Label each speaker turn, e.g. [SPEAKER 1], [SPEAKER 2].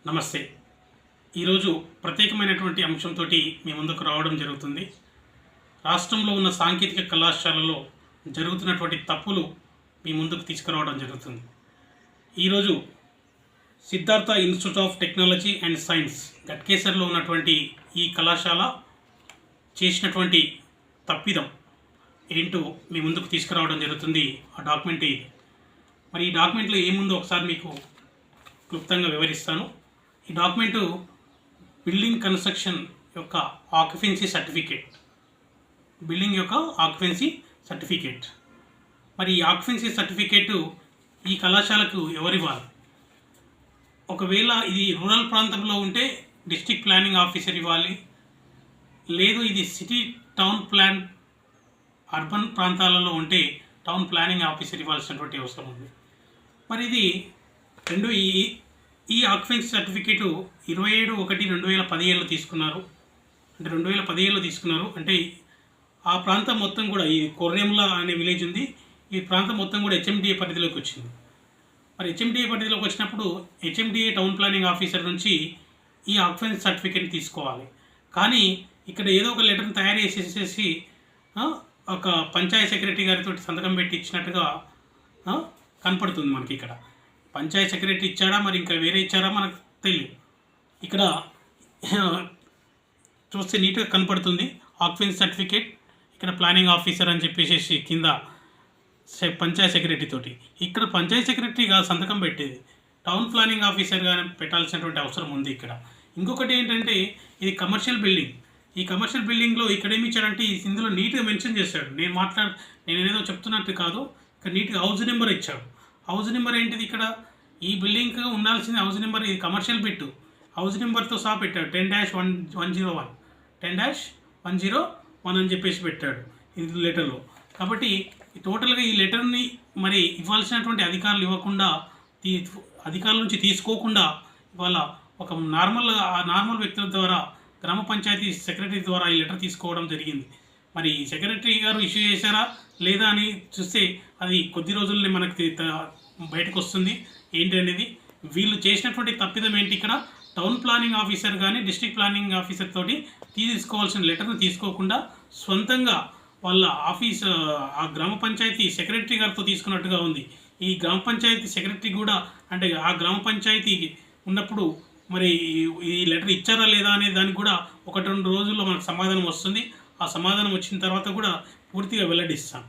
[SPEAKER 1] నమస్తే. ఈరోజు ప్రత్యేకమైనటువంటి అంశంతో మీ ముందుకు రావడం జరుగుతుంది. రాష్ట్రంలో ఉన్న సాంకేతిక కళాశాలలో జరుగుతున్నటువంటి తప్పులు మీ ముందుకు తీసుకురావడం జరుగుతుంది. ఈరోజు Siddhartha institute of technology and science గట్కేసర్లో ఉన్నటువంటి ఈ కళాశాల చేసినటువంటి తప్పిదం ఏంటో మీ ముందుకు తీసుకురావడం జరుగుతుంది. ఆ డాక్యుమెంట్ ఇది. మరి ఈ డాక్యుమెంట్లో ఏముందో ఒకసారి మీకు క్లుప్తంగా వివరిస్తాను. ఈ డాక్యుమెంటు బిల్డింగ్ కన్స్ట్రక్షన్ యొక్క ఆక్యుపెన్సీ సర్టిఫికేట్. బిల్డింగ్ యొక్క ఆక్యుపెన్సీ సర్టిఫికేట్. మరి ఈ ఆక్యుపెన్సీ సర్టిఫికేటు ఈ కళాశాలకు ఎవరివ్వాలి? ఒకవేళ ఇది రూరల్ ప్రాంతంలో ఉంటే డిస్ట్రిక్ట్ ప్లానింగ్ ఆఫీసర్ ఇవ్వాలి. లేదు ఇది సిటీ టౌన్ ప్లాన్ అర్బన్ ప్రాంతాలలో ఉంటే టౌన్ ప్లానింగ్ ఆఫీసర్ ఇవ్వాల్సినటువంటి అవసరం ఉంది. మరి ఇది ఈ ఆక్యుపెన్సీ సర్టిఫికేటు 27/1/2017 తీసుకున్నారు. అంటే 2017లో తీసుకున్నారు. అంటే ఆ ప్రాంతం మొత్తం కూడా ఈ కొర్రెంల అనే విలేజ్ ఉంది. ఈ ప్రాంతం మొత్తం కూడా హెచ్ఎండిఏ పరిధిలోకి వచ్చింది. మరి హెచ్ఎండిఏ పరిధిలోకి వచ్చినప్పుడు హెచ్ఎండిఏ టౌన్ ప్లానింగ్ ఆఫీసర్ నుంచి ఈ ఆక్యుపెన్సీ సర్టిఫికేట్ తీసుకోవాలి. కానీ ఇక్కడ ఏదో ఒక లెటర్ని తయారు చేసేసి ఒక పంచాయత్ సెక్రటరీ గారితో సంతకం పెట్టి ఇచ్చినట్టుగా కనపడుతుంది మనకి. ఇక్కడ పంచాయత్ సెక్రటరీ ఇచ్చాడా, మరి ఇంకా వేరే ఇచ్చారా మనకు తెలియదు. ఇక్కడ చూస్తే నీట్గా కనపడుతుంది ఆక్యుపెన్సీ సర్టిఫికేట్. ఇక్కడ ప్లానింగ్ ఆఫీసర్ అని చెప్పేసి కింద పంచాయత్ సెక్రటరీ తోటి. ఇక్కడ పంచాయత్ సెక్రటరీగా సంతకం పెట్టేది టౌన్ ప్లానింగ్ ఆఫీసర్గా పెట్టాల్సినటువంటి అవసరం ఉంది. ఇక్కడ ఇంకొకటి ఏంటంటే ఇది కమర్షియల్ బిల్డింగ్. ఈ కమర్షియల్ బిల్డింగ్లో ఇక్కడ ఏమి ఇచ్చాడంటే ఇందులో నీట్గా మెన్షన్ చేశాడు. నేను ఏదో చెప్తున్నట్టు కాదు. ఇక్కడ నీట్గా హౌస్ నెంబర్ ఇచ్చాడు. హౌస్ నెంబర్ ఏంటిది? ఇక్కడ ఈ బిల్డింగ్కి ఉండాల్సింది హౌస్ నెంబర్. ఇది కమర్షియల్ బిట్టు. హౌస్ నెంబర్తో సహా పెట్టాడు 10-101 10-101 అని చెప్పేసి పెట్టాడు ఇది లెటర్లో. కాబట్టి టోటల్గా ఈ లెటర్ని మరి ఇవ్వాల్సినటువంటి అధికారులు ఇవ్వకుండా, అధికారుల నుంచి తీసుకోకుండా ఇవాళ ఒక నార్మల్ వ్యక్తుల ద్వారా గ్రామ పంచాయతీ సెక్రటరీ ద్వారా ఈ లెటర్ తీసుకోవడం జరిగింది. మరి సెక్రటరీ గారు ఇష్యూ చేశారా లేదా అని చూస్తే అది కొద్ది రోజుల్లోనే మనకి బయటకు వస్తుంది ఏంటి అనేది. వీళ్ళు చేసినటువంటి తప్పిదం ఏంటి? ఇక్కడ టౌన్ ప్లానింగ్ ఆఫీసర్ కానీ డిస్ట్రిక్ట్ ప్లానింగ్ ఆఫీసర్ తోటి తీసుకోవాల్సిన లెటర్ను తీసుకోకుండా సొంతంగా వాళ్ళ ఆ గ్రామ పంచాయతీ సెక్రటరీ గారితో తీసుకున్నట్టుగా ఉంది. ఈ గ్రామ పంచాయతీ సెక్రటరీ కూడా అంటే ఆ గ్రామ పంచాయతీ ఉన్నప్పుడు మరి ఈ లెటర్ ఇచ్చారా లేదా అనే దానికి కూడా 1-2 రోజుల్లో మనకు సమాధానం వస్తుంది. ఆ సమాధానం వచ్చిన తర్వాత కూడా పూర్తిగా వెల్లడిస్తాం.